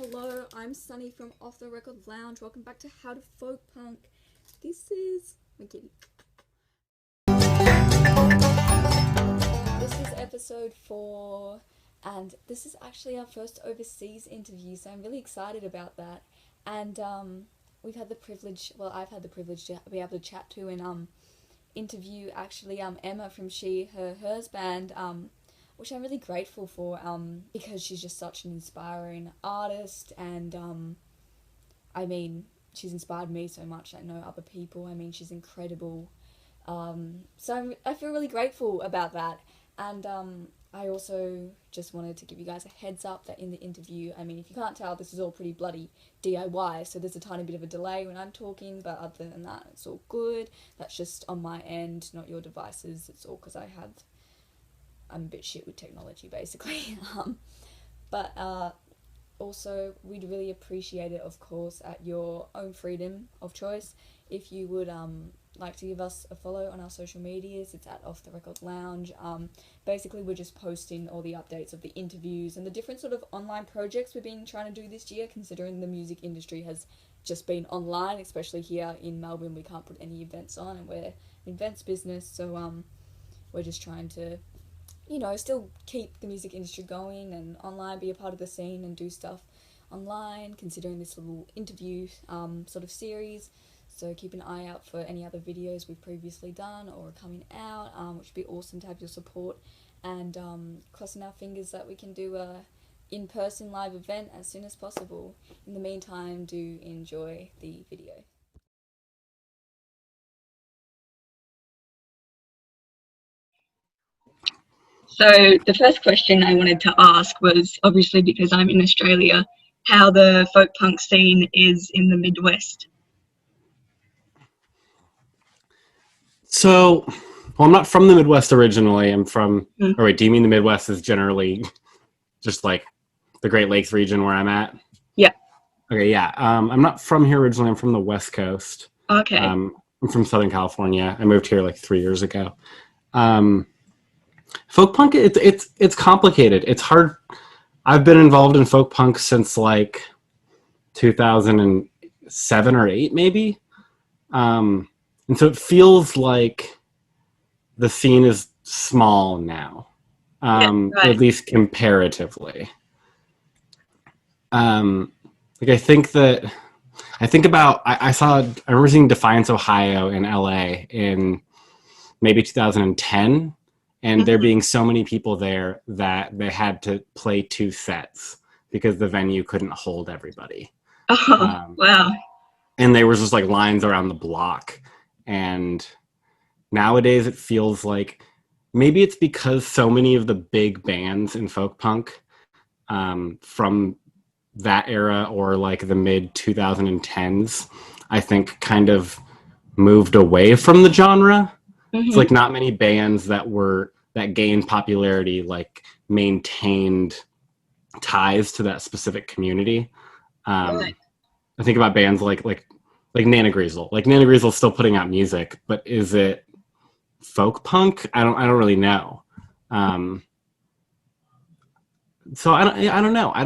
Hello, I'm Sunny from Off the Record Lounge. Welcome back to How to Folk Punk. This is my kitty. This is episode 4, and this is actually our first overseas interview, so I'm really excited about that. And we've had the privilege, well, I've had the privilege to be able to chat to and interview actually Emma from She, Her, Hers band, which I'm really grateful for because she's just such an inspiring artist, and I mean, she's inspired me so much. I know other people. I mean, she's incredible. I feel really grateful about that. And I also just wanted to give you guys a heads up that in the interview, I mean, if you can't tell, this is all pretty bloody DIY, so there's a tiny bit of a delay when I'm talking, but other than that, it's all good. That's just on my end, not your devices. It's all because I'm a bit shit with technology, basically. But also, we'd really appreciate it, of course, at your own freedom of choice, if you would like to give us a follow on our social medias. It's at Off the Record Lounge. Basically, we're just posting all the updates of the interviews and the different sort of online projects we've been trying to do this year, considering the music industry has just been online, especially here in Melbourne. We can't put any events on, and we're an events business, so we're just trying to, you know, still keep the music industry going and online, be a part of the scene and do stuff online, considering this little interview sort of series. So keep an eye out for any other videos we've previously done or are coming out, which would be awesome to have your support, and crossing our fingers that we can do a in-person live event as soon as possible. In the meantime, do enjoy the video. So the first question I wanted to ask was, obviously because I'm in Australia, how the folk punk scene is in the Midwest. So, well, I'm not from the Midwest originally. I'm from, or wait, do you mean the Midwest is generally just like the Great Lakes region where I'm at? Yeah. Okay, yeah. I'm not from here originally. I'm from the West Coast. Okay. I'm from Southern California. I moved here like 3 years ago. Folk punk, it's complicated. It's hard. I've been involved in folk punk since like 2007 or 8, maybe. And so it feels like the scene is small now, Right. at least comparatively. Like I think about, I remember seeing Defiance, Ohio in LA in maybe 2010, and there being so many people there that they had to play 2 sets because the venue couldn't hold everybody. Oh, wow. And there was just like lines around the block. And nowadays it feels like maybe it's because so many of the big bands in folk punk from that era or like the mid 2010s, I think kind of moved away from the genre. It's like not many bands that gained popularity like maintained ties to that specific community. Right. I think about bands like Nana Griesel. Like Nana Griesel's still putting out music, but is it folk punk? I don't really know. So I don't know. I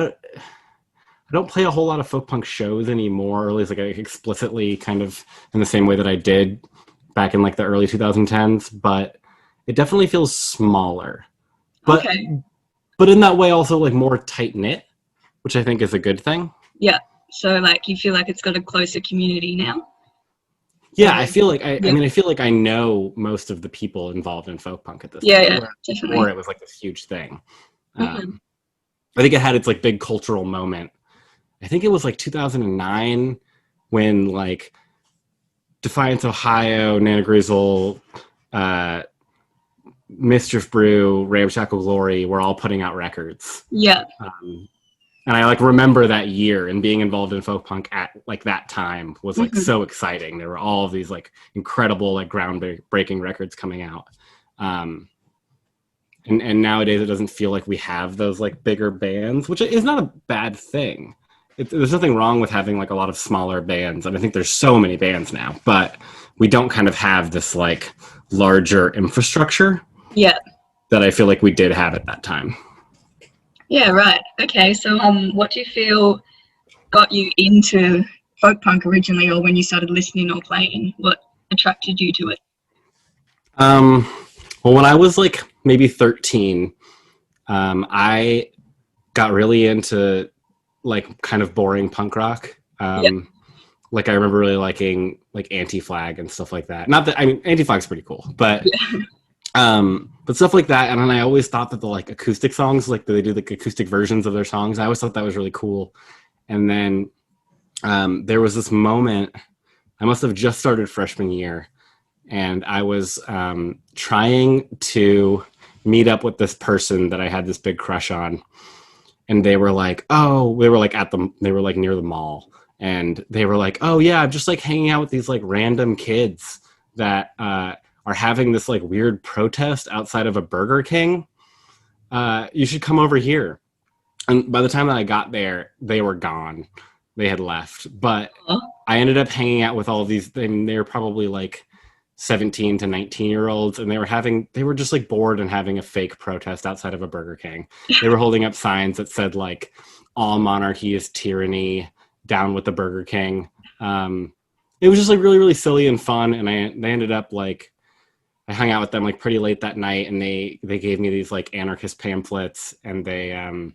don't play a whole lot of folk punk shows anymore, or at least like explicitly kind of in the same way that I did back in like the early 2010s, but it definitely feels smaller. But but in that way also like more tight knit, which I think is a good thing. Yeah. So like you feel like it's got a closer community now? Yeah, I feel like I mean I feel like I know most of the people involved in folk punk at this point. Yeah, definitely. Or it was like this huge thing. I think it had its like big cultural moment. I think it was like 2009 when like Defiance, Ohio, Nana Griesel, Mischief Brew, Ramshackle Glory were all putting out records. Yeah. And I like remember that year and being involved in folk punk at like that time was like so exciting. There were all of these like incredible like groundbreaking records coming out. And nowadays it doesn't feel like we have those like bigger bands, which is not a bad thing. There's nothing wrong with having like a lot of smaller bands. And I think there's so many bands now, but we don't kind of have this like larger infrastructure. Yeah. That I feel like we did have at that time. Yeah, right. Okay, so what do you feel got you into folk punk originally, or when you started listening or playing? What attracted you to it? Well, when I was like maybe 13, I got really into like kind of boring punk rock. Like I remember really liking like Anti-Flag and stuff like that. Not that, I mean, Anti-Flag's pretty cool, but stuff like that. And then I always thought that the like acoustic songs, like they do like acoustic versions of their songs, I always thought that was really cool. And then there was this moment, I must have just started freshman year, and I was trying to meet up with this person that I had this big crush on. And they were like, oh, they were like near the mall. And they were like, oh yeah, I'm just like hanging out with these like random kids that are having this like weird protest outside of a Burger King. You should come over here. And by the time that I got there, they were gone. They had left. But I ended up hanging out with all of these, I mean, they were probably like 17 to 19-year-olds, and they were just like bored and having a fake protest outside of a Burger King. They were holding up signs that said like, all monarchy is tyranny, down with the Burger King. It was just like really, really silly and fun. And they ended up like, I hung out with them like pretty late that night, and they gave me these like anarchist pamphlets, and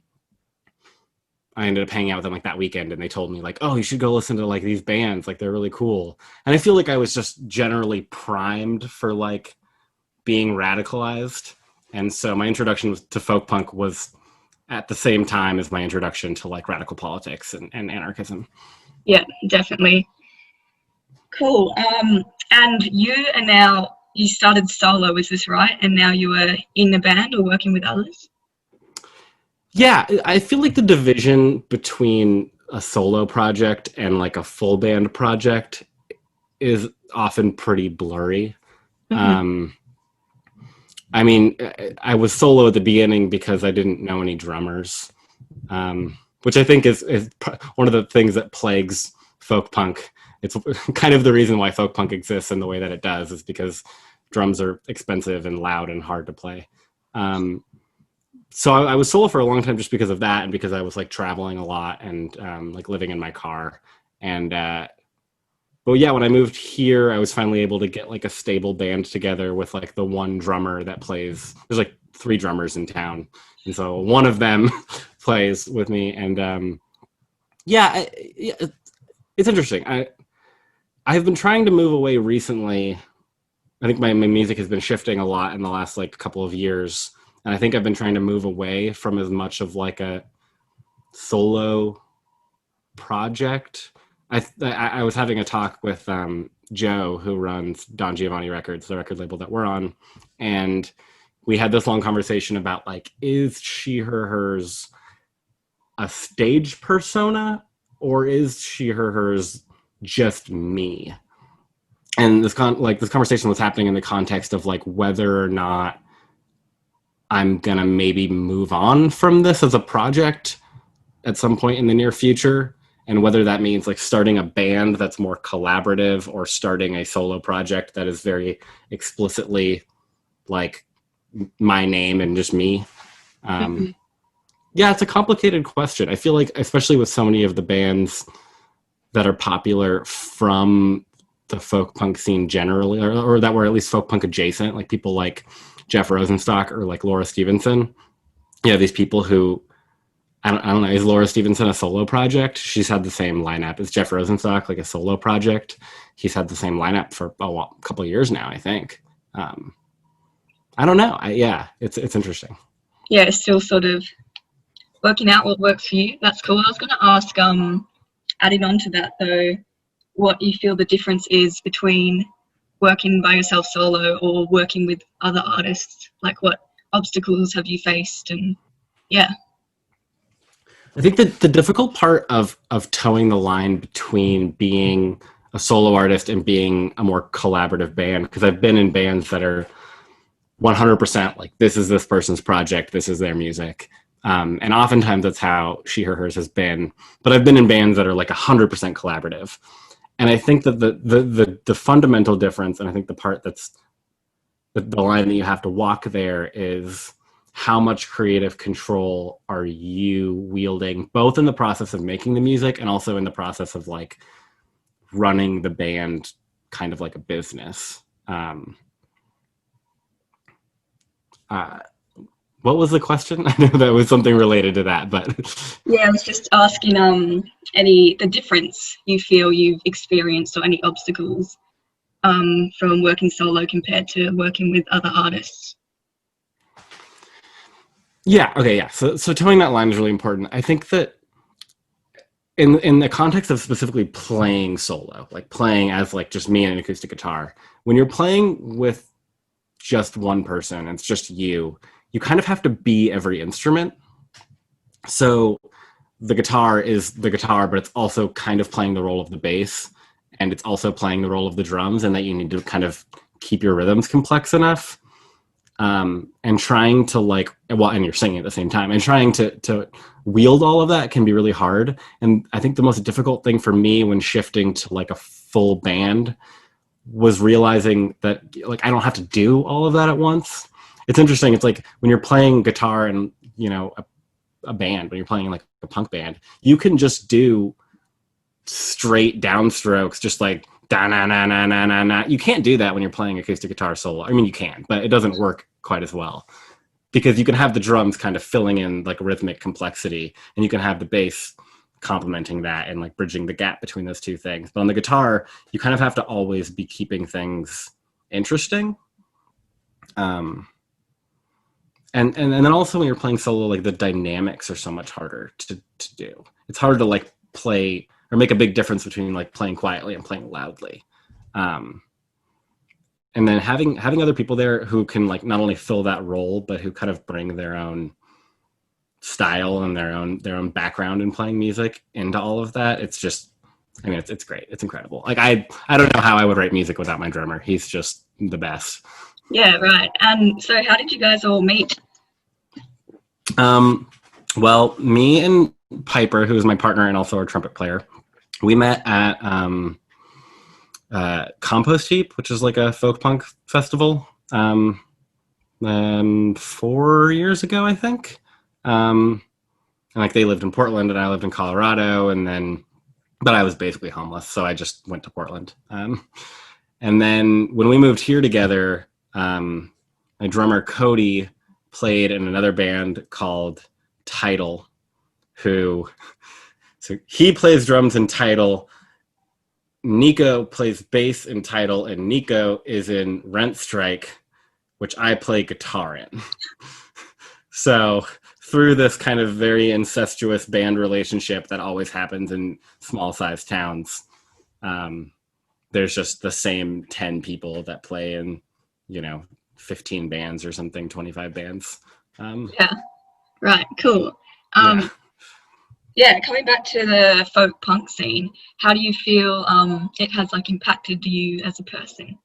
I ended up hanging out with them like that weekend, and they told me like, oh, you should go listen to like these bands. Like they're really cool. And I feel like I was just generally primed for like being radicalized. And so my introduction to folk punk was at the same time as my introduction to like radical politics and anarchism. Yeah, definitely. Cool. And you started solo, is this right? And now you are in a band or working with others? Yeah, I feel like the division between a solo project and like a full band project is often pretty blurry. I mean, I was solo at the beginning because I didn't know any drummers, which I think is one of the things that plagues folk punk. It's kind of the reason why folk punk exists in the way that it does, is because drums are expensive and loud and hard to play. So I was solo for a long time just because of that, and because I was like traveling a lot and like living in my car. And but yeah, when I moved here, I was finally able to get like a stable band together with like the one drummer that plays. There's like 3 drummers in town, and so one of them plays with me. And yeah, it's interesting. I've been trying to move away recently. I think my music has been shifting a lot in the last like couple of years. And I think I've been trying to move away from as much of like a solo project. I was having a talk with Joe, who runs Don Giovanni Records, the record label that we're on. And we had this long conversation about like, is she, her, hers a stage persona, or is she, her, hers just me? And this conversation was happening in the context of like whether or not I'm gonna maybe move on from this as a project at some point in the near future, and whether that means like starting a band that's more collaborative, or starting a solo project that is very explicitly like my name and just me. Yeah, it's a complicated question. I feel like, especially with so many of the bands that are popular from the folk punk scene generally, or that were at least folk punk adjacent, like people like Jeff Rosenstock or like Laura Stevenson. Yeah, these people who, I don't know, is Laura Stevenson a solo project? She's had the same lineup. Is Jeff Rosenstock like a solo project? He's had the same lineup for a couple of years now, I think. I don't know. It's interesting. Yeah, it's still sort of working out what works for you. That's cool. I was going to ask, adding on to that though, what you feel the difference is between working by yourself solo or working with other artists. Like, what obstacles have you faced? And yeah, I think that the difficult part of towing the line between being a solo artist and being a more collaborative band, because I've been in bands that are 100% like, this is this person's project, this is their music, and oftentimes that's how she, her, hers has been. But I've been in bands that are like 100% collaborative. And I think that the fundamental difference, and I think the part that's the line that you have to walk there, is how much creative control are you wielding, both in the process of making the music and also in the process of like running the band kind of like a business. What was the question? I know that was something related to that, but Yeah, I was just asking the difference you feel you've experienced or any obstacles from working solo compared to working with other artists. yeah, okay, yeah. So towing that line is really important. I think that in the context of specifically playing solo, like playing as like just me and an acoustic guitar, when you're playing with just one person, it's just you kind of have to be every instrument. So the guitar is the guitar, but it's also kind of playing the role of the bass, and it's also playing the role of the drums, and that you need to kind of keep your rhythms complex enough. And trying to like, well, and you're singing at the same time, and trying to wield all of that can be really hard. And I think the most difficult thing for me when shifting to like a full band was realizing that like I don't have to do all of that at once. It's interesting. It's like when you're playing guitar and, you know, a band, when you're playing like a punk band, you can just do straight downstrokes, just like da na na na na na na. You can't do that when you're playing acoustic guitar solo. I mean, you can, but it doesn't work quite as well because you can have the drums kind of filling in like rhythmic complexity, and you can have the bass complementing that and like bridging the gap between those two things. But on the guitar, you kind of have to always be keeping things interesting. And then also when you're playing solo, like the dynamics are so much harder to do. It's hard to like play or make a big difference between like playing quietly and playing loudly. And then having other people there who can like not only fill that role, but who kind of bring their own style and their own background in playing music into all of that. It's just, I mean, it's great. It's incredible. Like I don't know how I would write music without my drummer. He's just the best. Yeah, right. And so how did you guys all meet? Well, me and Piper, who is my partner and also our trumpet player, we met at Compost Heap, which is like a folk punk festival 4 years ago, I think. And like they lived in Portland and I lived in Colorado, but I was basically homeless, so I just went to Portland. And then when we moved here together, my drummer Cody played in another band called Tidal, so he plays drums in Tidal. Nico plays bass in Tidal, and Nico is in Rent Strike, which I play guitar in. So through this kind of very incestuous band relationship that always happens in small sized towns, there's just the same 10 people that play in, 15 bands or something, 25 bands. Yeah, right, cool. Yeah, coming back to the folk punk scene, how do you feel it has like impacted you as a person?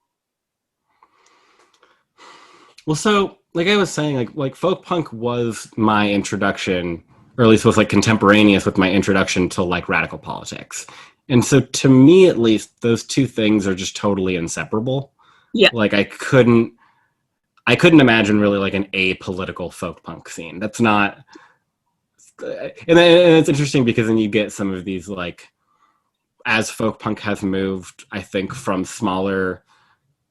Well, so like I was saying, like folk punk was my introduction, or at least was like contemporaneous with my introduction to like radical politics. And so to me, at least, those two things are just totally inseparable. Yeah. Like I couldn't imagine really like an apolitical folk punk scene. That's not, and it's interesting because then you get some of these like, as folk punk has moved, I think, from smaller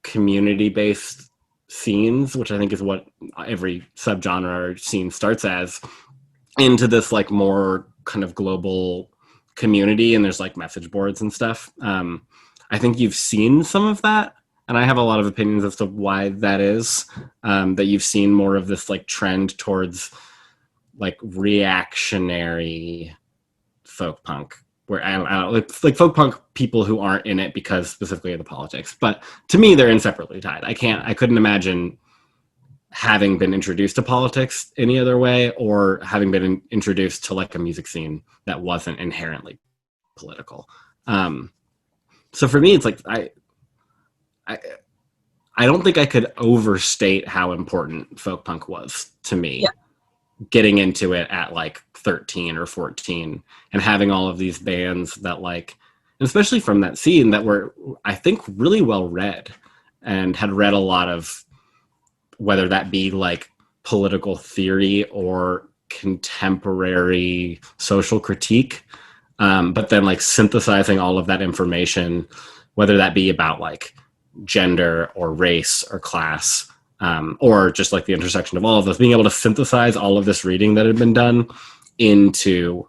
community-based scenes, which I think is what every subgenre or scene starts as, into this like more kind of global community, and there's like message boards and stuff. I think you've seen some of that, and I have a lot of opinions as to why that is. That you've seen more of this like trend towards like reactionary folk punk, where I don't know, like folk punk people who aren't in it because specifically of the politics. But to me, they're inseparably tied. I couldn't imagine having been introduced to politics any other way, or having been introduced to like a music scene that wasn't inherently political. So for me, it's like I don't think I could overstate how important folk punk was to me. Yeah. Getting into it at like 13 or 14 and having all of these bands that like, and especially from that scene, that were, I think, really well read and had read a lot of, whether that be like political theory or contemporary social critique, but then like synthesizing all of that information, whether that be about like gender or race or class, or just like the intersection of all of those, being able to synthesize all of this reading that had been done into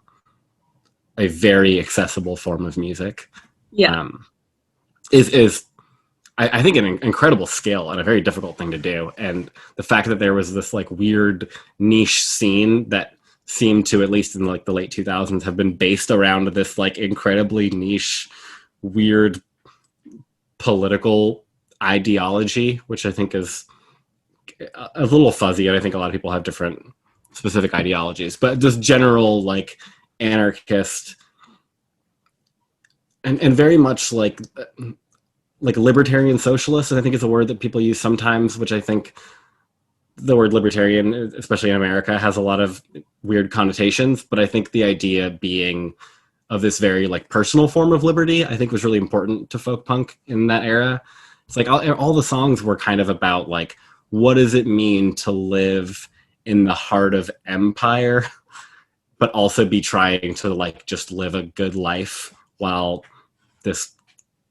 a very accessible form of music, is I think an incredible skill and a very difficult thing to do. And the fact that there was this like weird niche scene that seemed to, at least in like the late 2000s, have been based around this like incredibly niche, weird political ideology, which I think is a little fuzzy. And I think a lot of people have different specific ideologies, but just general like anarchist and very much like libertarian socialist, I think is a word that people use sometimes, which I think the word libertarian, especially in America, has a lot of weird connotations. But I think the idea being of this very like personal form of liberty, I think was really important to folk punk in that era. It's like all the songs were kind of about like, what does it mean to live in the heart of empire, but also be trying to like just live a good life while this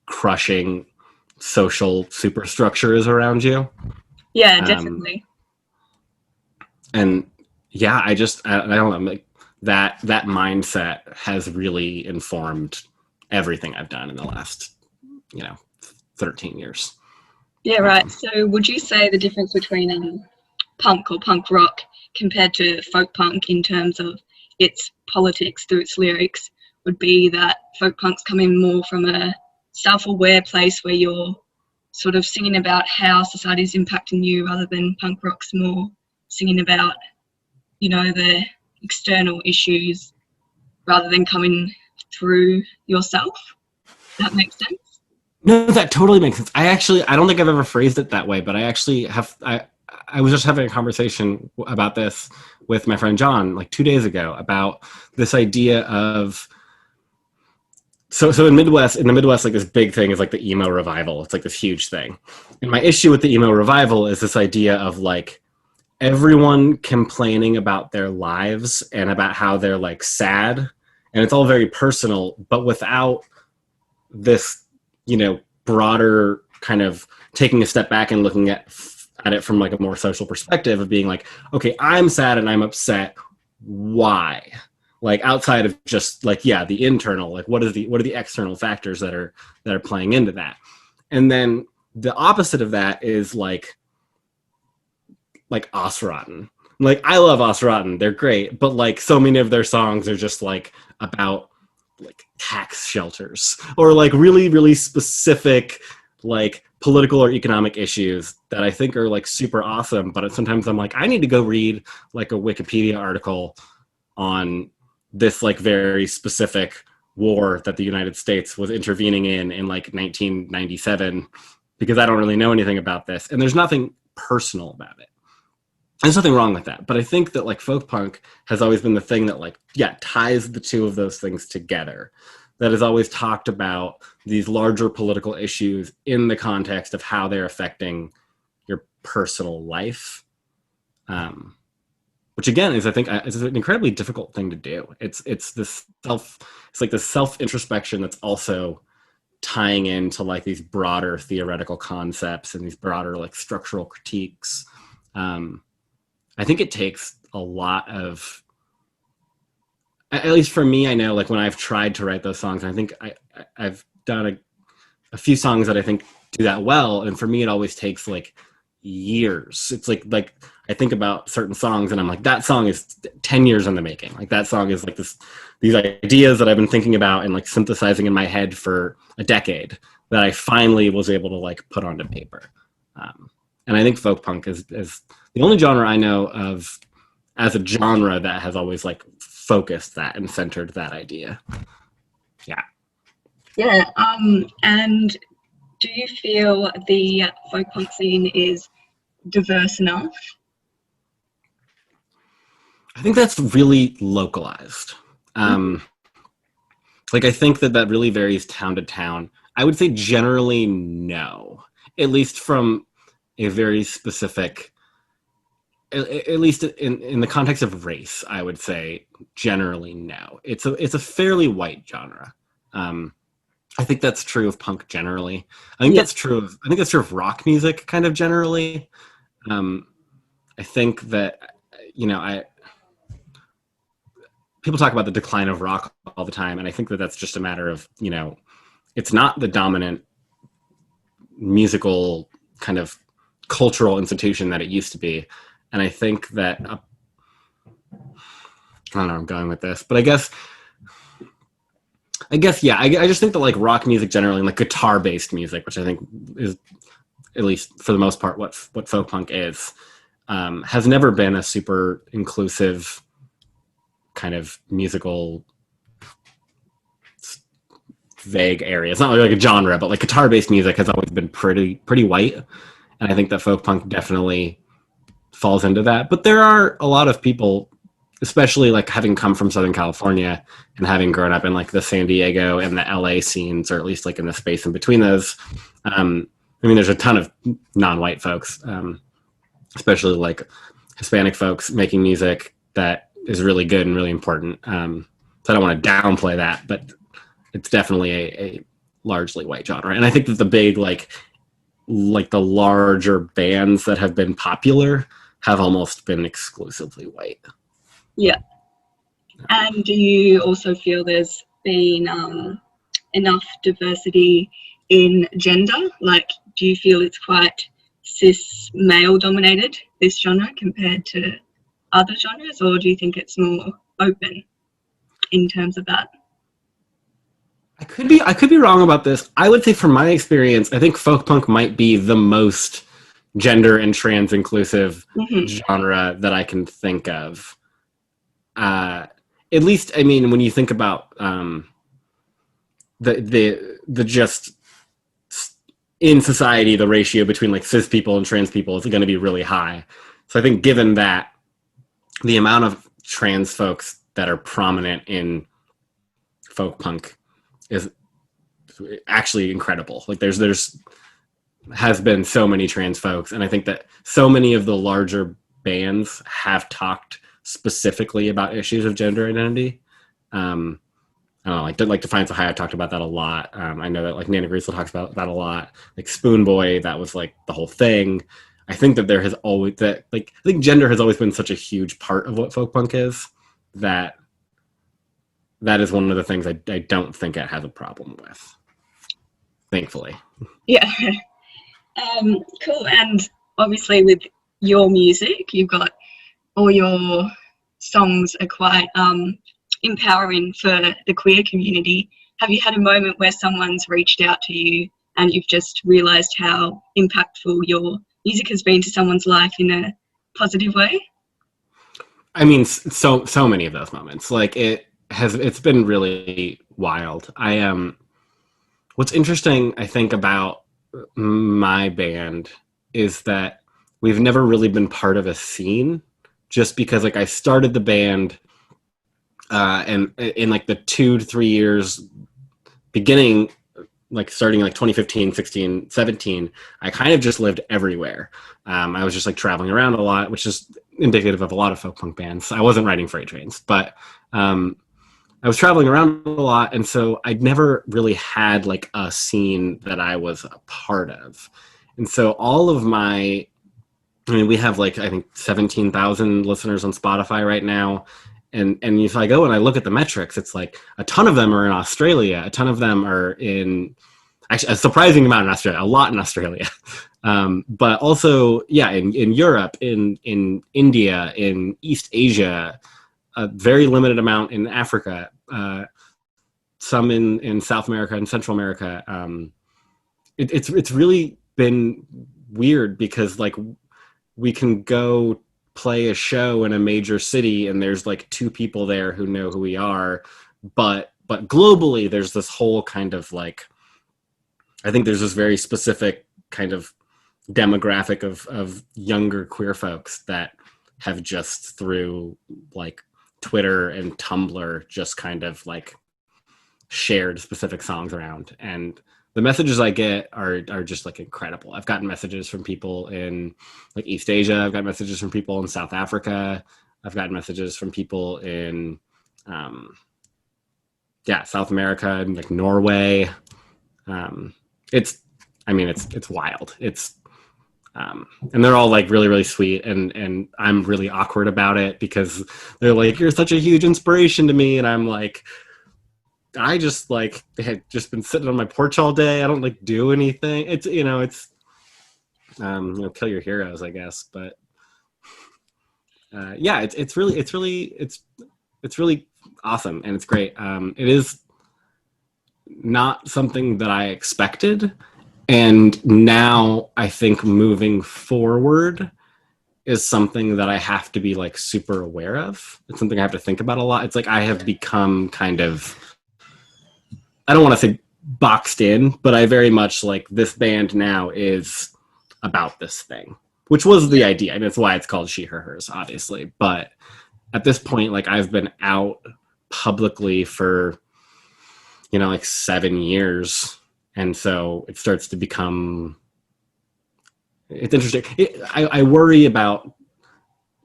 crushing social superstructure is around you. Yeah, definitely. And yeah, I don't know, like that mindset has really informed everything I've done in the last 13 years. Yeah, right. So would you say the difference between punk or punk rock compared to folk punk in terms of its politics through its lyrics would be that folk punk's coming more from a self-aware place where you're sort of singing about how society is impacting you, rather than punk rock's more singing about, the external issues rather than coming through yourself? Does that make sense? No, that totally makes sense. I don't think I've ever phrased it that way, but I was just having a conversation about this with my friend John like 2 days ago about this idea of, so in the Midwest, like this big thing is like the emo revival. It's like this huge thing. And my issue with the emo revival is this idea of like everyone complaining about their lives and about how they're like sad, and it's all very personal, but without this, broader kind of taking a step back and looking at it from like a more social perspective of being like, okay, I'm sad and I'm upset. Why? Like outside of just like, yeah, the internal, like what are the external factors that are playing into that? And then the opposite of that is like Osrotten. Like I love Osrotten, they're great, but like so many of their songs are just like about like tax shelters or like really, really specific like political or economic issues that I think are like super awesome. But sometimes I'm like, I need to go read like a Wikipedia article on this like very specific war that the United States was intervening in like 1997, because I don't really know anything about this. And there's nothing personal about it. There's nothing wrong with that. But I think that like folk punk has always been the thing that like, yeah, ties the two of those things together. That has always talked about these larger political issues in the context of how they're affecting your personal life. Which again is, I think, is an incredibly difficult thing to do. It's like the self introspection that's also tying into like these broader theoretical concepts and these broader like structural critiques. I think it takes a lot of, at least for me, I know like when I've tried to write those songs, I think I've done a few songs that I think do that well. And for me, it always takes like years. It's like I think about certain songs and I'm like, that song is 10 years in the making. Like that song is like these ideas that I've been thinking about and like synthesizing in my head for a decade that I finally was able to like put onto paper. And I think folk punk is the only genre I know of as a genre that has always like focused that and centered that idea. Yeah. Yeah. And do you feel the folk punk scene is diverse enough? I think that's really localized. Like I think that really varies town to town. I would say generally no, at least from a very specific at least in the context of race, I would say generally no. It's a fairly white genre. I think that's true of punk generally. I think that's true of rock music kind of generally. I think that people talk about the decline of rock all the time, and I think that that's just a matter of it's not the dominant musical kind of cultural institution that it used to be. And I think that I don't know where I'm going with this, but I guess yeah, I just think that like rock music generally, like guitar based music, which I think is at least for the most part what folk punk is, has never been a super inclusive kind of musical vague area. It's not really like a genre, but like guitar based music has always been pretty white, and I think that folk punk definitely falls into that. But there are a lot of people, especially like having come from Southern California and having grown up in like the San Diego and the LA scenes, or at least like in the space in between those. I mean, there's a ton of non-white folks, especially like Hispanic folks making music that is really good and really important. So I don't want to downplay that, but it's definitely a largely white genre. And I think that the big, like the larger bands that have been popular have almost been exclusively white. Yeah. And do you also feel there's been enough diversity in gender? Like, do you feel it's quite cis male dominated, this genre, compared to other genres, or do you think it's more open in terms of that? I could be wrong about this. I would say from my experience, I think folk punk might be the most gender and trans inclusive genre that I can think of. At least, I mean, when you think about the just in society, the ratio between like cis people and trans people is going to be really high. So I think given that, the amount of trans folks that are prominent in folk punk is actually incredible. Like there's has been so many trans folks, and I think that so many of the larger bands have talked specifically about issues of gender identity. I don't know, like Defiance of High, I talked about that a lot. I know that like Nana Greasel talks about that a lot. Like Spoon Boy, that was like the whole thing. I think that there has always I think gender has always been such a huge part of what folk punk is, that is one of the things I don't think it has a problem with, thankfully. Yeah. Cool. And obviously with your music, you've got all your songs are quite empowering for the queer community. Have you had a moment where someone's reached out to you and you've just realised how impactful your music has been to someone's life in a positive way? I mean, so many of those moments. Like it's been really wild. What's interesting, I think, about my band is that we've never really been part of a scene, just because like I started the band and in like the 2 to 3 years beginning, like starting like 2015, 16, 17, I kind of just lived everywhere. I was just like traveling around a lot, which is indicative of a lot of folk punk bands. I wasn't riding freight trains, but I was traveling around a lot, and so I'd never really had like a scene that I was a part of. And so all of my, I mean, we have like, I think 17,000 listeners on Spotify right now. And if I go and I look at the metrics, it's like a ton of them are in Australia. A ton of them are in, actually a surprising amount in Australia, a lot in Australia. But also, yeah, in Europe, in India, in East Asia, a very limited amount in Africa, some in South America and Central America. It's really been weird because like we can go play a show in a major city and there's like 2 people there who know who we are, but globally there's this whole kind of like, I think there's this very specific kind of demographic of younger queer folks that have just through like Twitter and Tumblr just kind of like shared specific songs around. And the messages I get are just like incredible. I've gotten messages from people in like East Asia. I've got messages from people in South Africa. I've gotten messages from people in South America and like Norway. It's wild. And they're all like really, really sweet. And I'm really awkward about it because they're like, you're such a huge inspiration to me. And I'm like, I just like had just been sitting on my porch all day. I don't like do anything. It's kill your heroes, I guess. But it's really awesome and it's great. It is not something that I expected. And now I think moving forward is something that I have to be like super aware of. It's something I have to think about a lot. It's like I have become kind of, I don't want to say boxed in, but I very much like this band now is about this thing, which was the idea. And it's why it's called She, Her, Hers, obviously. But at this point, like I've been out publicly for, like 7 years. And so it starts to become, it's interesting. I worry about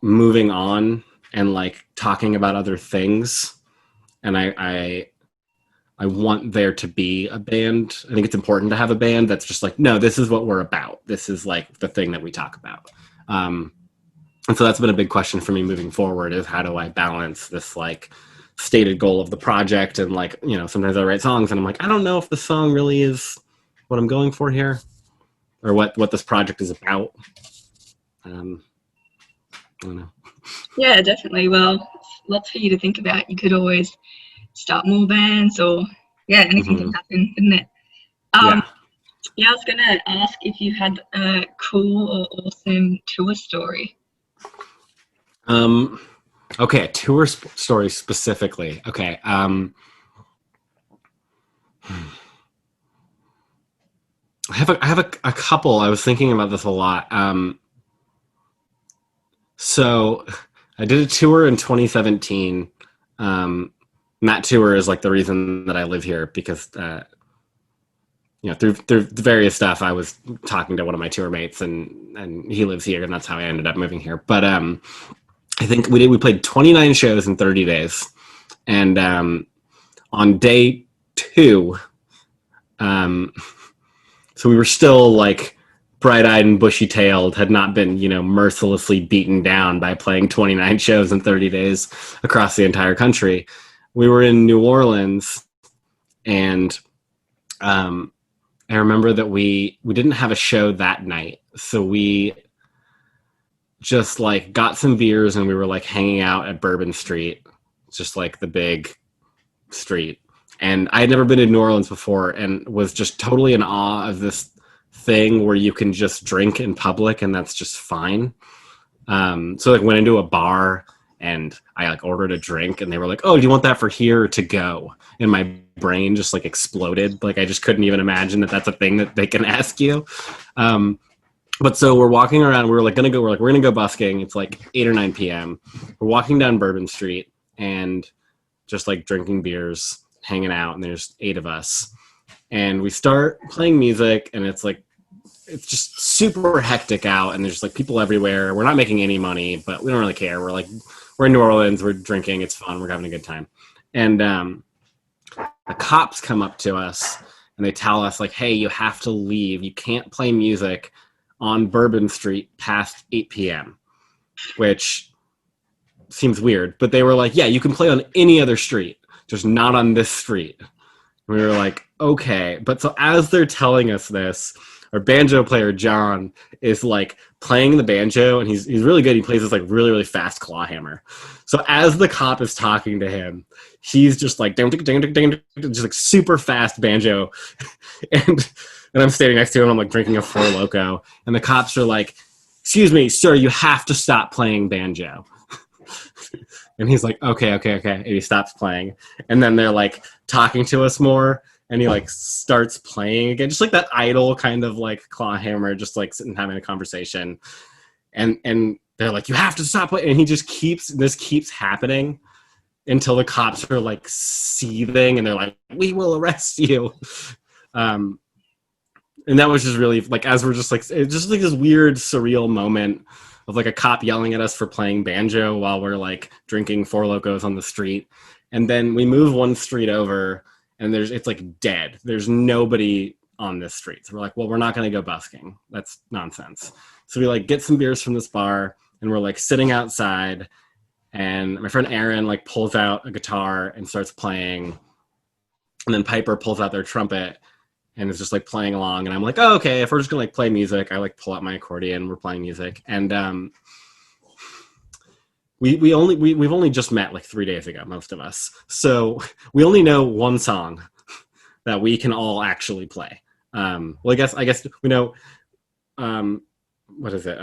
moving on and like talking about other things. And I want there to be a band. I think it's important to have a band that's just like, no, this is what we're about. This is like the thing that we talk about. And so that's been a big question for me moving forward is how do I balance this like stated goal of the project and like, sometimes I write songs and I'm like, I don't know if the song really is what I'm going for here or what this project is about. I don't know. Yeah, definitely. Well, lots for you to think about. You could always start more bands or anything can happen, couldn't it? I was gonna ask if you had a cool or awesome tour story. Okay, a tour story specifically. Okay. I have a couple. I was thinking about this a lot. So I did a tour in 2017. And that tour is like the reason that I live here because, through various stuff, I was talking to one of my tour mates and he lives here and that's how I ended up moving here. But, I think we played 29 shows in 30 days. And, on day 2, so we were still like bright-eyed and bushy-tailed, had not been, mercilessly beaten down by playing 29 shows in 30 days across the entire country. We were in New Orleans, and I remember that we didn't have a show that night, so we just like got some beers and we were like hanging out at Bourbon Street, just like the big street. And I had never been to New Orleans before and was just totally in awe of this thing where you can just drink in public and that's just fine. So like went into a bar and I like ordered a drink and they were like, oh, do you want that for here or to go? And my brain just like exploded. Like I just couldn't even imagine that that's a thing that they can ask you. But so we're walking around, we're gonna go busking. It's like 8 or 9 p.m. We're walking down Bourbon Street and just like drinking beers, hanging out, and there's 8 of us. And we start playing music and it's just super hectic out and there's like people everywhere. We're not making any money, but we don't really care. We're in New Orleans, we're drinking, it's fun, we're having a good time. And the cops come up to us and they tell us like, hey, you have to leave. You can't play music on Bourbon Street past 8 p.m., which seems weird. But they were like, yeah, you can play on any other street, just not on this street. And we were like, okay. But so as they're telling us this, our banjo player, John, is like playing the banjo and he's really good. He plays this like really, really fast claw hammer. So as the cop is talking to him, he's just like, ding, ding, ding, ding, ding, just like super fast banjo. And I'm standing next to him. I'm like drinking a Four Loko. And the cops are like, excuse me, sir, you have to stop playing banjo. And he's like, okay. And he stops playing. And then they're like talking to us more. And he like starts playing again, just like that idle kind of like claw hammer, just like sitting having a conversation. And they're like, you have to stop playing. And he just keeps happening until the cops are like seething and they're like, we will arrest you. And that was just really like, as we're just like, it's just like this weird surreal moment of like a cop yelling at us for playing banjo while we're like drinking Four Locos on the street. And then we move one street over and it's like dead. There's nobody on this street. So we're like, well, we're not going to go busking. That's nonsense. So we like get some beers from this bar and we're like sitting outside, and my friend Aaron like pulls out a guitar and starts playing. And then Piper pulls out their trumpet and is just like playing along. And I'm like, oh, okay, if we're just gonna like play music, I like pull out my accordion, we're playing music. And we've only just met like 3 days ago, most of us. So we only know one song that we can all actually play. Well, I guess we know, what is it?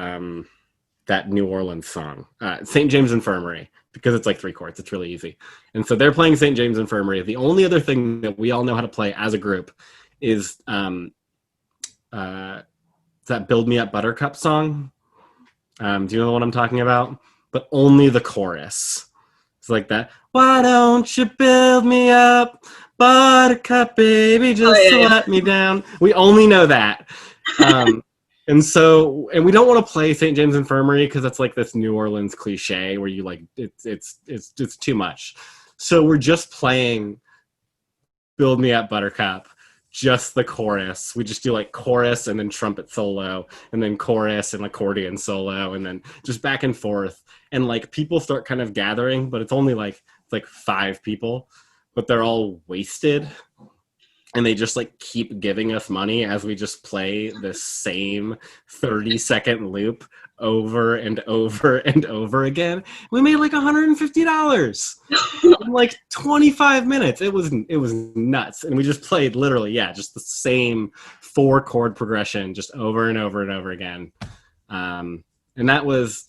That New Orleans song, St. James Infirmary, because it's like 3 chords. It's really easy. And so they're playing St. James Infirmary. The only other thing that we all know how to play as a group is that Build Me Up Buttercup song. Do you know what I'm talking about? But only the chorus. It's like that. Why don't you build me up, buttercup, baby, just to let me down. We only know that. And we don't want to play St. James Infirmary because that's like this New Orleans cliche where you like, it's too much. So we're just playing Build Me Up Buttercup, just the chorus. We just do like chorus and then trumpet solo and then chorus and accordion solo and then just back and forth. And like people start kind of gathering, but it's only like 5 people, but they're all wasted. And they just like keep giving us money as we just play the same 30-second loop over and over and over again. We made like $150 in like 25 minutes. It was nuts. And we just played literally, just the same 4 chord progression just over and over and over again. And that was,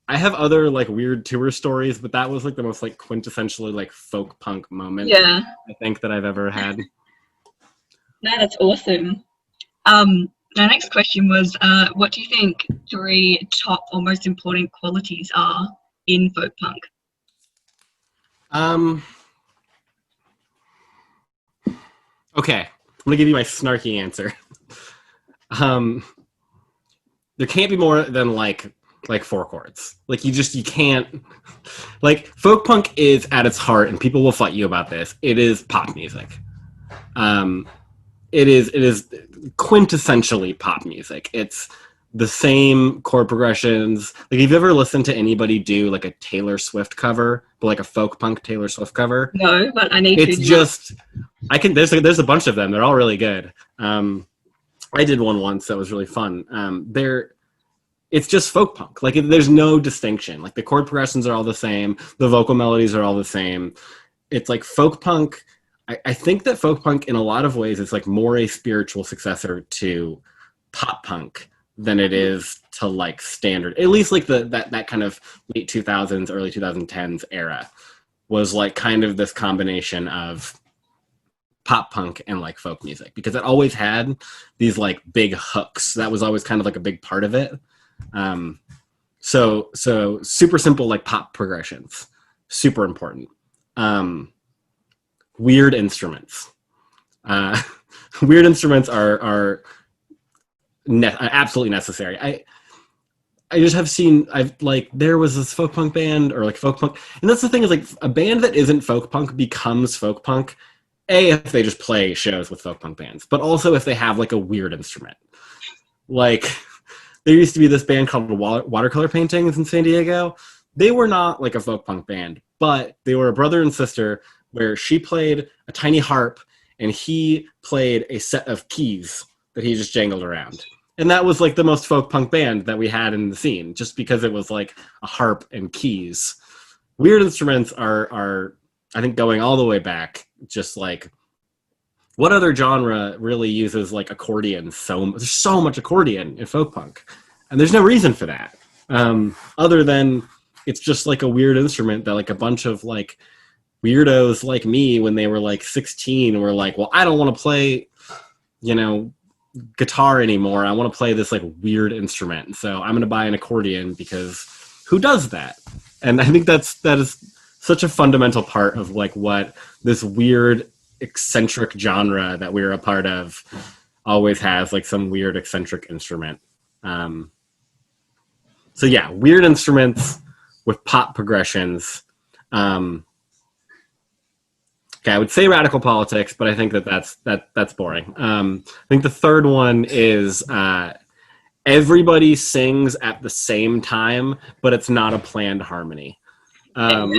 I have other like weird tour stories, but that was like the most like quintessentially like folk punk moment I think that I've ever had. No, that's awesome. My next question was, what do you think 3 top or most important qualities are in folk punk? Okay, I'm gonna give you my snarky answer. There can't be more than like 4 chords. Like you can't. Like folk punk is at its heart, and people will fight you about this. It is pop music. It is quintessentially pop music. It's the same chord progressions. Like, have you ever listened to anybody do like a Taylor Swift cover, but like a folk punk Taylor Swift cover? No, but I need to. It's just, there's a bunch of them. They're all really good. I did one once that was really fun. It's just folk punk. Like there's no distinction. Like the chord progressions are all the same. The vocal melodies are all the same. It's like folk punk. I think that folk punk in a lot of ways is like more a spiritual successor to pop punk than it is to like standard, at least like that kind of late 2000s, early 2010s era was like kind of this combination of pop punk and like folk music, because it always had these like big hooks. That was always kind of like a big part of it. So super simple, like pop progressions, super important. Weird instruments. Weird instruments are absolutely necessary. I just have seen, there was this folk punk band or like folk punk. And that's the thing is like a band that isn't folk punk becomes folk punk. If they just play shows with folk punk bands, but also if they have like a weird instrument. Like there used to be this band called Watercolor Paintings in San Diego. They were not like a folk punk band, but they were a brother and sister where she played a tiny harp and he played a set of keys that he just jangled around. And that was like the most folk punk band that we had in the scene, just because it was like a harp and keys. Weird instruments are I think going all the way back, just like what other genre really uses like accordion? There's so much accordion in folk punk, and there's no reason for that. Other than it's just like a weird instrument that like a bunch of like weirdos like me when they were like 16 were like, well, I don't want to play, guitar anymore. I want to play this like weird instrument. So I'm going to buy an accordion because who does that? And I think that is such a fundamental part of like what this weird eccentric genre that we're a part of always has like some weird eccentric instrument. So yeah, weird instruments with pop progressions. Okay, I would say radical politics, but I think that's boring. I think the third one is everybody sings at the same time, but it's not a planned harmony. Um,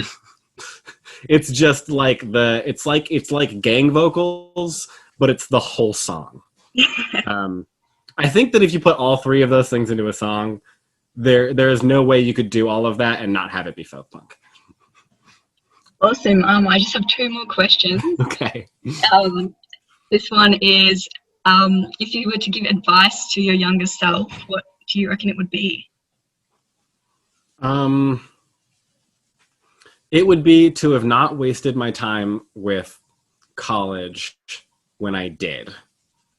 it's just like it's like gang vocals, but it's the whole song. I think that if you put all three of those things into a song, there is no way you could do all of that and not have it be folk punk. Awesome. I just have two more questions. Okay. This one is, if you were to give advice to your younger self, what do you reckon it would be? It would be to have not wasted my time with college when I did.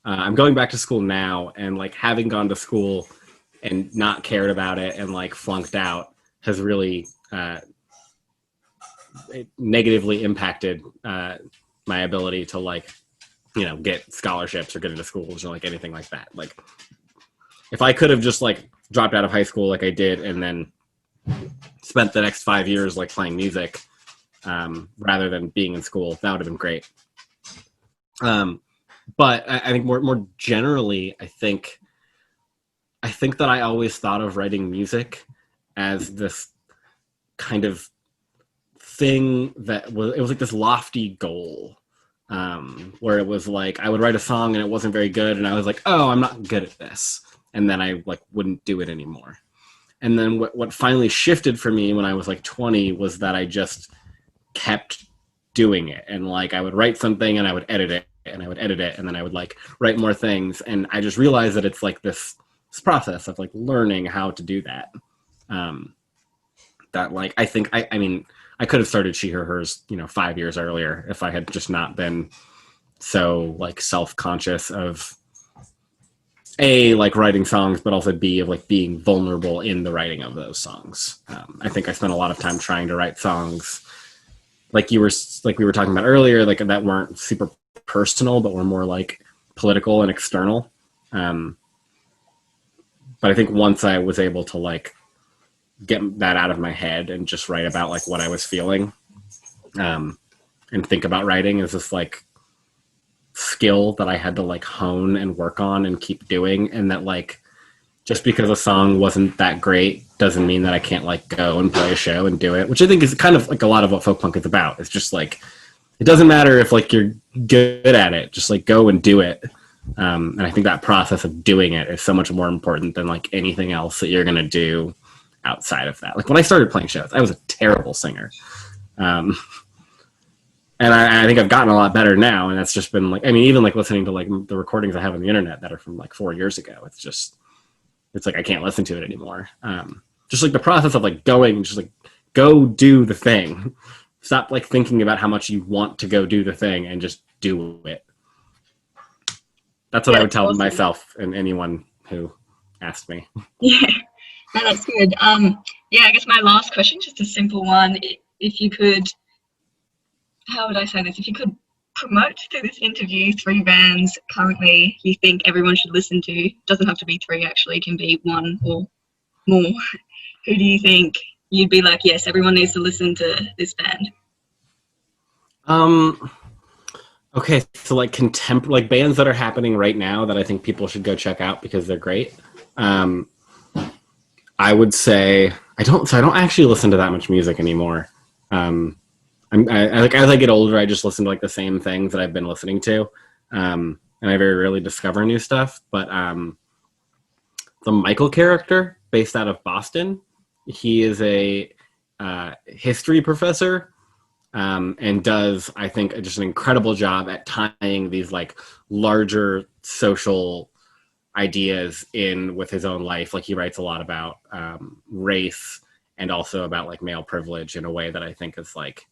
I'm going back to school now, and like having gone to school and not cared about it and like flunked out has really it negatively impacted my ability to like, you know, get scholarships or get into schools or like anything like that. Like if I could have just like dropped out of high school like I did and then spent the next 5 years like playing music rather than being in school, that would have been great. But I think more generally, I think that I always thought of writing music as this kind of thing that was, it was like this lofty goal, where it was like I would write a song and it wasn't very good, and I was like, oh, I'm not good at this, and then I like wouldn't do it anymore. And then what finally shifted for me when I was like 20 was that I just kept doing it, and like I would write something and I would edit it and I would edit it and then I would like write more things, and I just realized that it's like this process of like learning how to do that. That like I think I mean I could have started She Her Hers, you know, 5 years earlier if I had just not been so like self-conscious of A, like writing songs, but also B, of like being vulnerable in the writing of those songs. I think I spent a lot of time trying to write songs like we were talking about earlier, like that weren't super personal, but were more like political and external. But I think once I was able to like get that out of my head and just write about like what I was feeling, and think about writing as this like skill that I had to like hone and work on and keep doing, and that like just because a song wasn't that great doesn't mean that I can't like go and play a show and do it, which I think is kind of like a lot of what folk punk is about. It's just like it doesn't matter if like you're good at it, just like go and do it. And I think that process of doing it is so much more important than like anything else that you're gonna do outside of that. Like when I started playing shows, I was a terrible singer. And I think I've gotten a lot better now, and that's just been like, I mean, even like listening to like the recordings I have on the internet that are from like 4 years ago, it's like I can't listen to it anymore. Just like the process of like going, just like go do the thing. Stop like thinking about how much you want to go do the thing and just do it. That's what I would tell myself and anyone who asked me. Yeah, no, that's good. Yeah, I guess my last question, just a simple one. If you could, how would I say this? If you could promote through this interview 3 bands currently you think everyone should listen to, doesn't have to be 3 actually, it can be 1 or more, who do you think you'd be like, yes, everyone needs to listen to this band? Okay, so like like bands that are happening right now that I think people should go check out because they're great. I would say I don't actually listen to that much music anymore. Like as I get older, I just listen to like the same things that I've been listening to, and I very rarely discover new stuff. But the Michael character, based out of Boston, he is a history professor, and does, I think, just an incredible job at tying these like larger social ideas in with his own life. Like he writes a lot about race and also about like male privilege in a way that I think is like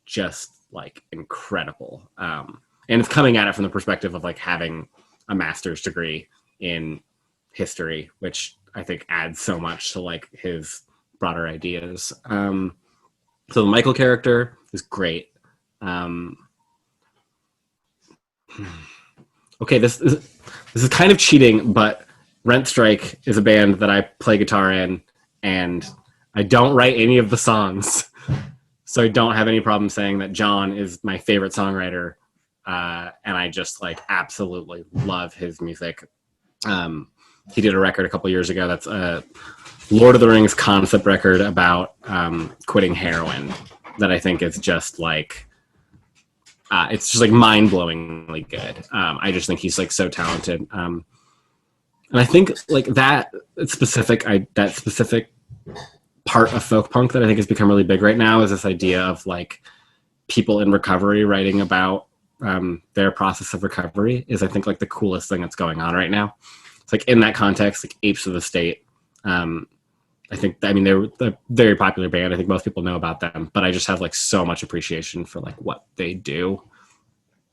just like incredible. And it's coming at it from the perspective of like having a master's degree in history, which I think adds so much to like his broader ideas. So the Michael character is great. Okay, okay, this is kind of cheating, but Rent Strike is a band that I play guitar in, and I don't write any of the songs, so I don't have any problem saying that John is my favorite songwriter, and I just like absolutely love his music. He did a record a couple years ago that's a Lord of the Rings concept record about quitting heroin that I think is just like it's just like mind-blowingly good. I just think he's like so talented, and I think like that specific part of folk punk that I think has become really big right now is this idea of like people in recovery writing about their process of recovery is I think like the coolest thing that's going on right now. It's like in that context, like Apes of the State. I mean, they're a very popular band. I think most people know about them, but I just have like so much appreciation for like what they do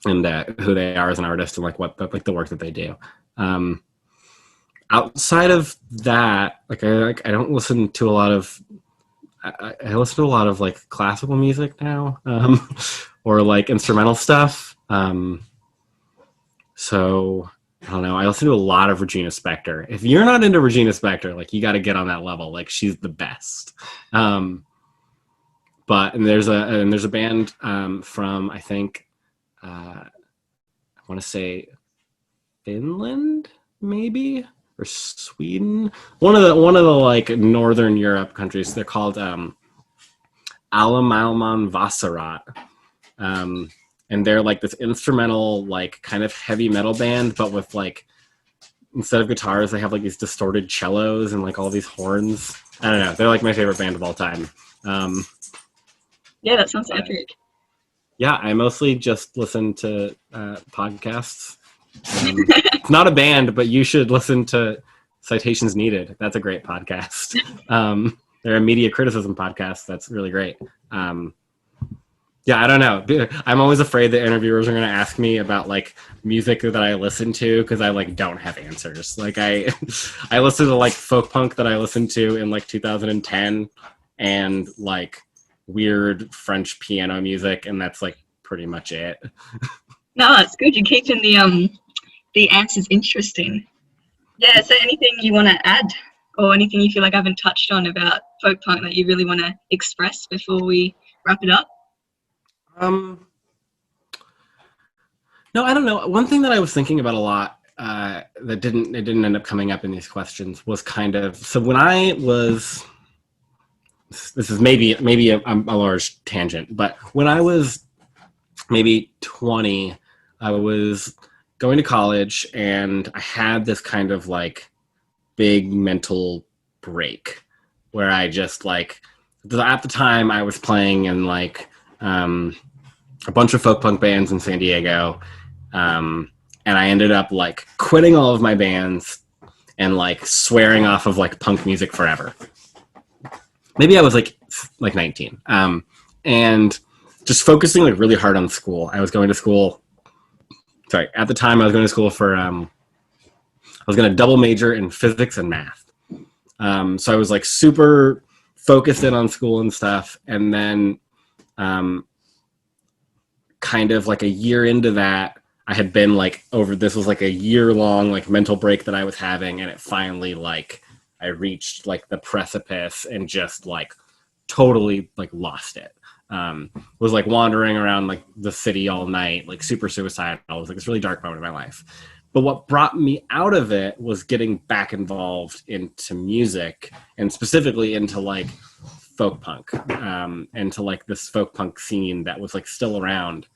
and who they are as an artist and like what like the work that they do. Outside of that, like I don't listen to a lot of. I listen to a lot of like classical music now, or like instrumental stuff. So I don't know. I listen to a lot of Regina Spektor. If you're not into Regina Spektor, like you got to get on that level. Like she's the best. But there's a band from I think I want to say Finland maybe or Sweden. One of the like Northern Europe countries. They're called Alamalman Vasarat. And they're like this instrumental, like kind of heavy metal band, but with like, instead of guitars, they have like these distorted cellos and like all these horns. I don't know. They're like my favorite band of all time. Yeah, that sounds epic. Yeah, I mostly just listen to podcasts. It's not a band, but you should listen to Citations Needed. That's a great podcast. They're a media criticism podcast. That's really great. Yeah, I don't know. I'm always afraid that interviewers are going to ask me about like music that I listen to because I like don't have answers. Like I listen to like folk punk that I listened to in like 2010 and like weird French piano music, and that's like pretty much it. No, that's good. You're keeping the answers interesting. Yeah, so anything you want to add or anything you feel like I haven't touched on about folk punk that you really want to express before we wrap it up? No, I don't know. One thing that I was thinking about a lot that didn't end up coming up in these questions was kind of, so when I was, this is maybe a large tangent, but when I was maybe 20, I was going to college and I had this kind of like big mental break where I just like, at the time I was playing in like a bunch of folk punk bands in San Diego, and I ended up like quitting all of my bands and like swearing off of like punk music forever. Maybe I was like 19, and just focusing like really hard on school. I was going to school. Sorry, at the time I was going to school for. I was going to double major in physics and math. So I was like super focused in on school and stuff, and then. Kind of like a year into that, I had been like this was like a year-long like mental break that I was having, and it finally like I reached like the precipice and just like totally like lost it. Was like wandering around like the city all night, like super suicidal. It was like this really dark moment in my life. But what brought me out of it was getting back involved into music, and specifically into like folk punk, and to like this folk punk scene that was like still around.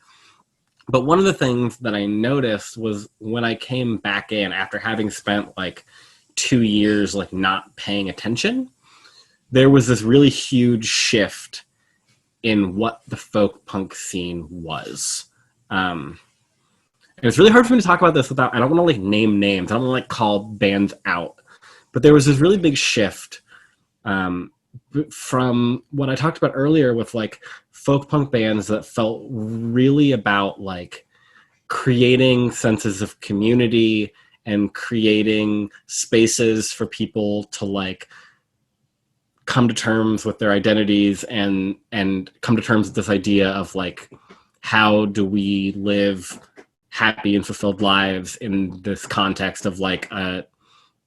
But one of the things that I noticed was when I came back in after having spent like 2 years like not paying attention, there was this really huge shift in what the folk punk scene was. And it's really hard for me to talk about this without, I don't want to like name names. I don't want to like call bands out, but there was this really big shift from what I talked about earlier with like folk punk bands that felt really about like creating senses of community and creating spaces for people to like come to terms with their identities and come to terms with this idea of like, how do we live happy and fulfilled lives in this context of like a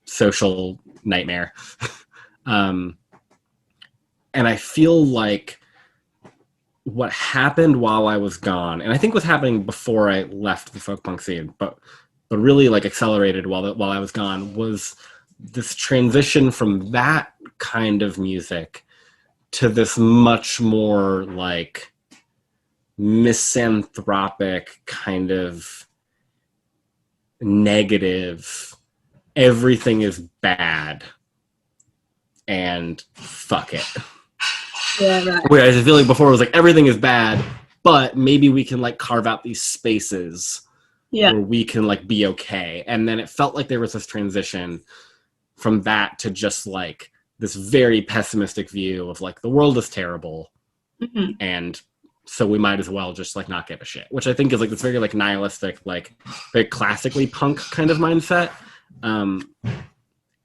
social nightmare. And I feel like what happened while I was gone, and I think was happening before I left the folk punk scene, but really like accelerated while I was gone, was this transition from that kind of music to this much more like misanthropic kind of negative, everything is bad and fuck it. Yeah, right. Whereas I feel like before it was like everything is bad, but maybe we can like carve out these spaces where we can like be okay. And then it felt like there was this transition from that to just like this very pessimistic view of like the world is terrible, and so we might as well just like not give a shit, which I think is like this very like nihilistic, like very classically punk kind of mindset. And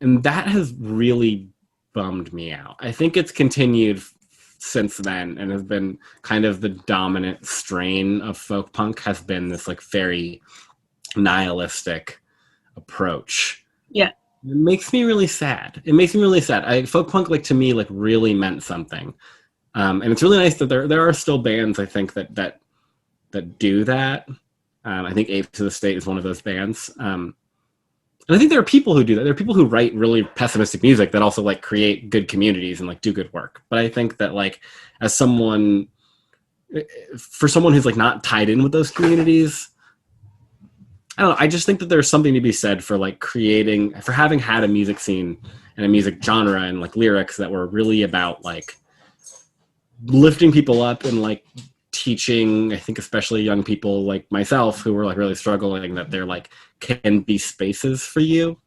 that has really bummed me out. I think it's continued since then and has been kind of the dominant strain of folk punk, has been this like very nihilistic approach. Yeah. It makes me really sad. Folk punk, like, to me, like, really meant something. And it's really nice that there are still bands, I think, that do that. I think Apes of the State is one of those bands. And I think there are people who do that. There are people who write really pessimistic music that also like create good communities and like do good work. But I think that like for someone who's like not tied in with those communities, I don't know. I just think that there's something to be said for like having had a music scene and a music genre and like lyrics that were really about like lifting people up and like teaching, I think especially young people like myself who were like really struggling, that there like can be spaces for you,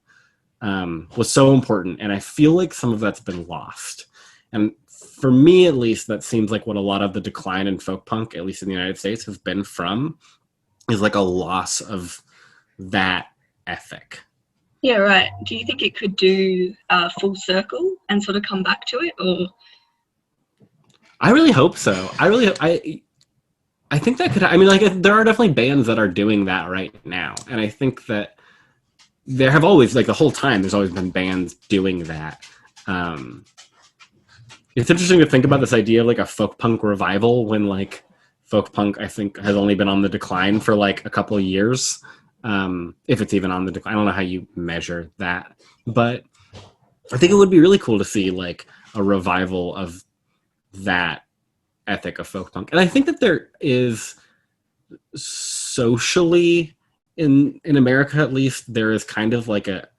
was so important. And I feel like some of that's been lost. And for me, at least, that seems like what a lot of the decline in folk punk, at least in the United States, has been from, is like a loss of that ethic. Yeah, right. Do you think it could do full circle and sort of come back to it, or? I really hope so. I think that could. I mean, like, there are definitely bands that are doing that right now, and I think that there have always, like, the whole time, there's always been bands doing that. It's interesting to think about this idea of like a folk punk revival when like folk punk, I think, has only been on the decline for like a couple of years. If it's even on the decline. I don't know how you measure that, but I think it would be really cool to see like a revival of that ethic of folk punk. And I think that there is socially in America, at least, there is kind of like a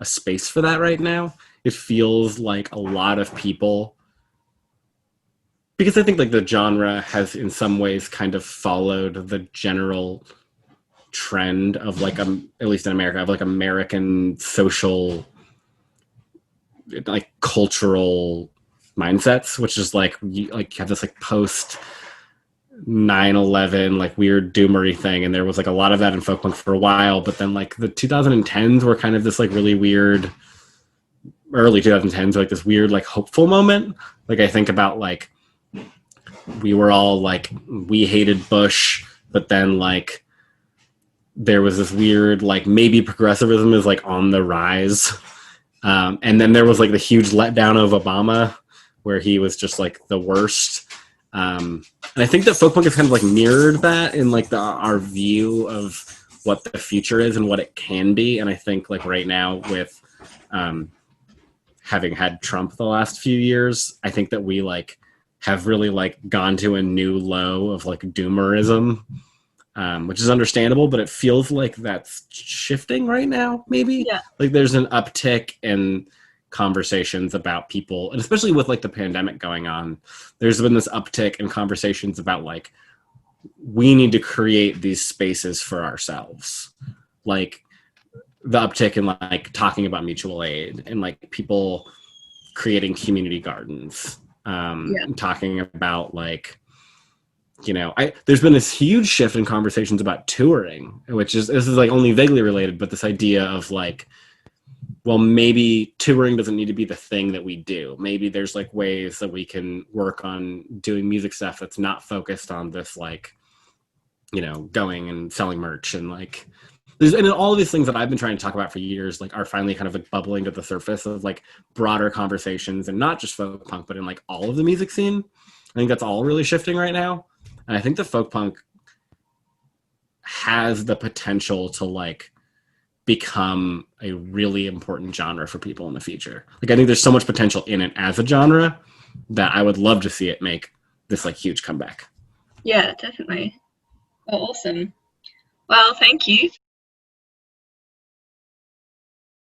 space for that right now. It feels like a lot of people, because I think like the genre has in some ways kind of followed the general trend of like at least in America, of like American social, like cultural mindsets, which is like you have this like post 9/11 like weird doomery thing, and there was like a lot of that in folk punk for a while, but then like the 2010s were kind of this like really weird, early 2010s, like this weird like hopeful moment. Like I think about like we were all like, we hated Bush, but then like there was this weird like maybe progressivism is like on the rise, and then there was like the huge letdown of Obama where he was just like the worst. And I think that folk punk has kind of like mirrored that in like our view of what the future is and what it can be. And I think like right now with having had Trump the last few years, I think that we like have really like gone to a new low of like doomerism, which is understandable, but it feels like that's shifting right now, maybe. Yeah. Like there's an uptick in conversations about people, and especially with like the pandemic going on, there's been this uptick in conversations about like, we need to create these spaces for ourselves. Like the uptick in like talking about mutual aid and like people creating community gardens, talking about like, you know, there's been this huge shift in conversations about touring, this is like only vaguely related, but this idea of like, well, maybe touring doesn't need to be the thing that we do. Maybe there's like ways that we can work on doing music stuff that's not focused on this like you know, going and selling merch, and like and all of these things that I've been trying to talk about for years, like, are finally kind of like bubbling to the surface of like broader conversations, and not just folk punk, but in like all of the music scene. I think that's all really shifting right now, and I think the folk punk has the potential to like become a really important genre for people in the future. Like, I think there's so much potential in it as a genre that I would love to see it make this like huge comeback. Yeah, definitely. Well, awesome. Well, thank you